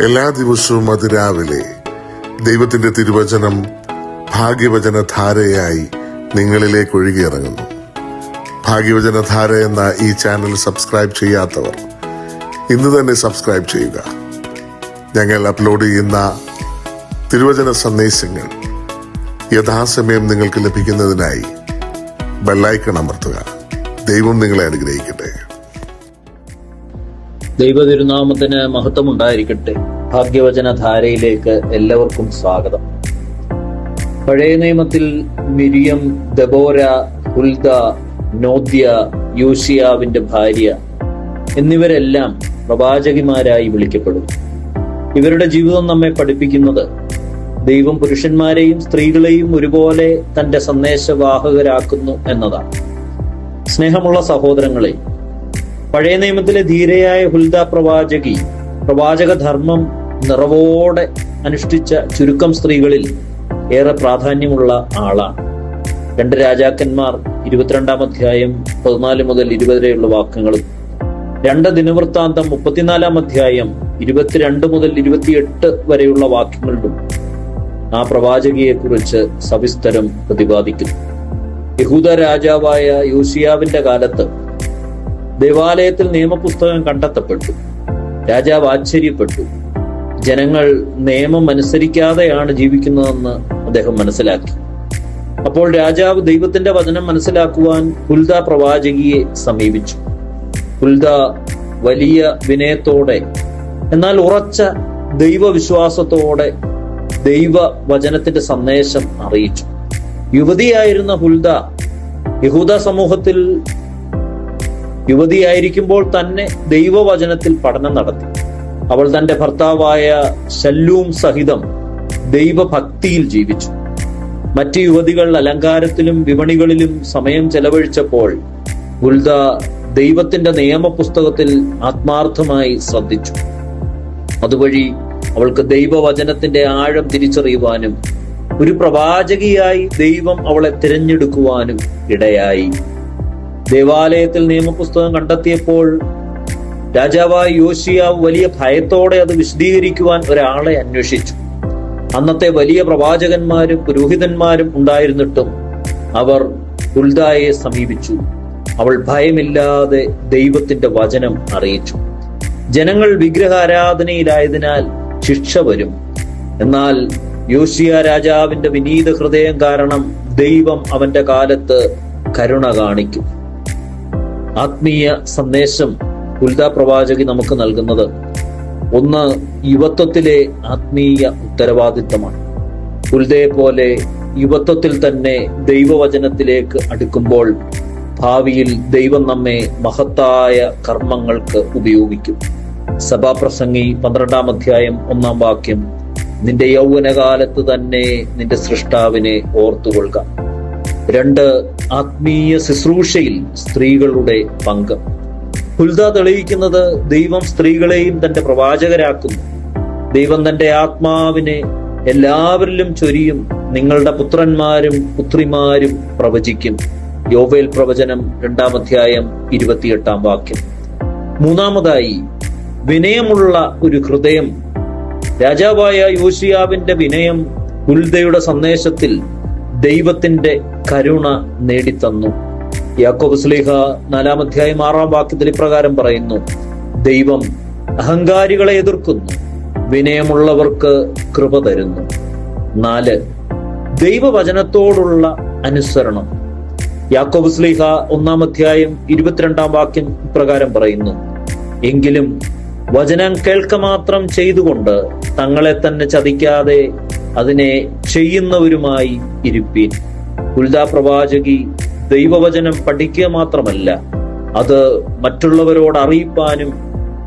എല്ലാ ദിവസവും അതിരാവിലെ ദൈവത്തിന്റെ തിരുവചനം ഭാഗ്യവചനധാരയായി നിങ്ങളിലേക്ക് ഒഴുകിയിറങ്ങുന്നു. ഭാഗ്യവചനധാര എന്ന ഈ ചാനൽ സബ്സ്ക്രൈബ് ചെയ്യാത്തവർ ഇന്ന് തന്നെ സബ്സ്ക്രൈബ് ചെയ്യുക. ഞങ്ങൾ അപ്ലോഡ് ചെയ്യുന്ന തിരുവചന സന്ദേശങ്ങൾ യഥാസമയം നിങ്ങൾക്ക് ലഭിക്കുന്നതിനായി ബെല്ലൈക്കൺ അമർത്തുക. ദൈവം നിങ്ങളെ അനുഗ്രഹിക്കട്ടെ. ദൈവതിരുനാമത്തിന് മഹത്വം ഉണ്ടായിരിക്കട്ടെ. ഭാഗ്യവചനധാരയിലേക്ക് എല്ലാവർക്കും സ്വാഗതം. പഴയ നിയമത്തിൽ മിരിയം, ദബോര, ഹുൽദ, നോദ്യ, യോശിയാവിന്റെ ഭാര്യ എന്നിവരെല്ലാം പ്രവാചകിമാരായി വിളിക്കപ്പെടും. ഇവരുടെ ജീവിതം നമ്മെ പഠിപ്പിക്കുന്നത് ദൈവം പുരുഷന്മാരെയും സ്ത്രീകളെയും ഒരുപോലെ തന്റെ സന്ദേശവാഹകരാക്കുന്നു എന്നതാണ്. സ്നേഹമുള്ള സഹോദരങ്ങളെ, പഴയ നിയമത്തിലെ ധീരയായ ഹുൽദ പ്രവാചകി പ്രവാചക ധർമ്മം നിറവോടെ അനുഷ്ഠിച്ച ചുരുക്കം സ്ത്രീകളിൽ ഏറെ പ്രാധാന്യമുള്ള ആളാണ്. 2 രാജാക്കന്മാർ 22 അധ്യായം 14 മുതൽ 20 വരെയുള്ള വാക്യങ്ങളും 2 ദിനവൃത്താന്തം 34 അധ്യായം 22 മുതൽ 28 വരെയുള്ള വാക്യങ്ങളിലും ആ പ്രവാചകിയെ കുറിച്ച് സവിസ്തരം പ്രതിപാദിക്കുന്നു. യഹൂദ രാജാവായ യോശിയാവിന്റെ കാലത്ത് ദേവാലയത്തിൽ നിയമപുസ്തകം കണ്ടെത്തപ്പെട്ടു. രാജാവ് ആശ്ചര്യപ്പെട്ടു. ജനങ്ങൾ നിയമം അനുസരിക്കാതെയാണ് ജീവിക്കുന്നതെന്ന് അദ്ദേഹം മനസ്സിലാക്കി. അപ്പോൾ രാജാവ് ദൈവത്തിന്റെ വചനം മനസ്സിലാക്കുവാൻ ഹുൽദ പ്രവാചകിയെ സമീപിച്ചു. ഹുൽദ വലിയ വിനയത്തോടെ എന്നാൽ ഉറച്ച ദൈവവിശ്വാസത്തോടെ ദൈവവചനത്തിന്റെ സന്ദേശം അറിയിച്ചു. യുവതിയായിരുന്ന ഹുൽദ യഹൂദ സമൂഹത്തിൽ യുവതിയായിരിക്കുമ്പോൾ തന്നെ ദൈവവചനത്തിൽ പഠനം നടത്തി. അവൾ തന്റെ ഭർത്താവായ ശല്ലൂം സഹിതം ദൈവഭക്തിയിൽ ജീവിച്ചു. മറ്റ് യുവതികൾ അലങ്കാരത്തിലും വിപണികളിലും സമയം ചെലവഴിച്ചപ്പോൾ ഹുൽദ ദൈവത്തിന്റെ നിയമപുസ്തകത്തിൽ ആത്മാർത്ഥമായി ശ്രദ്ധിച്ചു. അതുവഴി അവൾക്ക് ദൈവവചനത്തിന്റെ ആഴം തിരിച്ചറിയുവാനും ഒരു പ്രവാചകിയായി ദൈവം അവളെ തിരഞ്ഞെടുക്കുവാനും ഇടയായി. ദേവാലയത്തിൽ നിയമപുസ്തകം കണ്ടെത്തിയപ്പോൾ രാജാവായ യോശിയാവ് വലിയ ഭയത്തോടെ അത് വിശദീകരിക്കുവാൻ ഒരാളെ അന്വേഷിച്ചു. അന്നത്തെ വലിയ പ്രവാചകന്മാരും പുരോഹിതന്മാരും ഉണ്ടായിരുന്നിട്ടും അവർ ഹുൽദയെ സമീപിച്ചു. അവൾ ഭയമില്ലാതെ ദൈവത്തിന്റെ വചനം അറിയിച്ചു. ജനങ്ങൾ വിഗ്രഹാരാധനയിലായതിനാൽ ശിക്ഷ വരും. എന്നാൽ യോശിയ രാജാവിന്റെ വിനീത ഹൃദയം കാരണം ദൈവം അവന്റെ കാലത്ത് കരുണ കാണിക്കും. ആത്മീയ സന്ദേശം ഹുൽദ പ്രവാചകി നമുക്ക് നൽകുന്നത് ഒന്ന്, യുവത്വത്തിലെ ആത്മീയ ഉത്തരവാദിത്തമാണ്. ഹുൽദയെ പോലെ യുവത്വത്തിൽ തന്നെ ദൈവവചനത്തിലേക്ക് അടുക്കുമ്പോൾ ഭാവിയിൽ ദൈവം നമ്മെ മഹത്തായ കർമ്മങ്ങൾക്ക് ഉപയോഗിക്കും. സഭാപ്രസംഗി 12 അധ്യായം 1 വാക്യം, നിന്റെ യൗവനകാലത്ത് തന്നെ നിന്റെ സൃഷ്ടാവിനെ ഓർത്തുകൊള്ളുക. 2, ആത്മീയ ശുശ്രൂഷയിൽ സ്ത്രീകളുടെ പങ്ക്. ഹുൽദ തെളിയിക്കുന്നത് ദൈവം സ്ത്രീകളെയും തന്റെ പ്രവാചകരാക്കുന്നു. ദൈവം തന്റെ ആത്മാവിനെ എല്ലാവരിലും ചൊരിയും. നിങ്ങളുടെ പുത്രന്മാരും പുത്രിമാരും പ്രവചിക്കും. യോവേൽ പ്രവചനം 2 അധ്യായം 28 വാക്യം. 3, വിനയമുള്ള ഒരു ഹൃദയം. രാജാവായ യോശിയാവിന്റെ വിനയം ഹുൽദയുടെ സന്ദേശത്തിൽ ദൈവത്തിന്റെ കരുണ നേടിത്തന്നു. യാക്കോബ് ശ്ലീഹ 4 അധ്യായം 6 വാക്യത്തിൽ ഇപ്രകാരം പറയുന്നു, ദൈവം അഹങ്കാരികളെ എതിർക്കുന്നു, വിനയമുള്ളവർക്ക് കൃപ തരുന്നു. 4, ദൈവവചനത്തോടുള്ള അനുസരണം. യാക്കോബ് ശ്ലീഹ 1 അധ്യായം 22 വാക്യം ഇപ്രകാരം പറയുന്നു, എങ്കിലും വചനം കേൾക്ക മാത്രം ചെയ്തുകൊണ്ട് തങ്ങളെ തന്നെ ചതിക്കാതെ അതിനെ ചെയ്യുന്നവരുമായി ഇരുപ്പീൻ. ഹുൽദ പ്രവാചകി ദൈവവചനം പഠിക്കുക മാത്രമല്ല, അത് മറ്റുള്ളവരോട് അറിയിപ്പാനും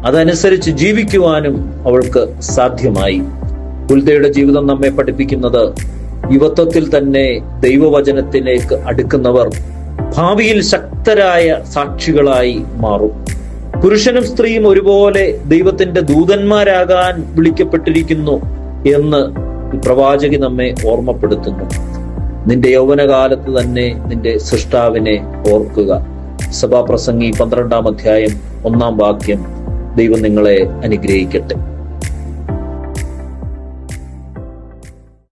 അതനുസരിച്ച് ജീവിക്കുവാനും അവൾക്ക് സാധ്യമായി. ഹുൽദയുടെ ജീവിതം നമ്മെ പഠിപ്പിക്കുന്നത് യുവത്വത്തിൽ തന്നെ ദൈവവചനത്തിലേക്ക് അടുക്കുന്നവർ ഭാവിയിൽ ശക്തരായ സാക്ഷികളായി മാറും. പുരുഷനും സ്ത്രീയും ഒരുപോലെ ദൈവത്തിന്റെ ദൂതന്മാരാകാൻ വിളിക്കപ്പെട്ടിരിക്കുന്നു എന്ന് പ്രവാചകി നമ്മെ ഓർമ്മപ്പെടുത്തുന്നു. നിന്റെ യൗവനകാലത്ത് തന്നെ നിന്റെ സൃഷ്ടാവിനെ ഓർക്കുക. സഭാപ്രസംഗി 12 അധ്യായം 1 വാക്യം. ദൈവം നിങ്ങളെ അനുഗ്രഹിക്കട്ടെ.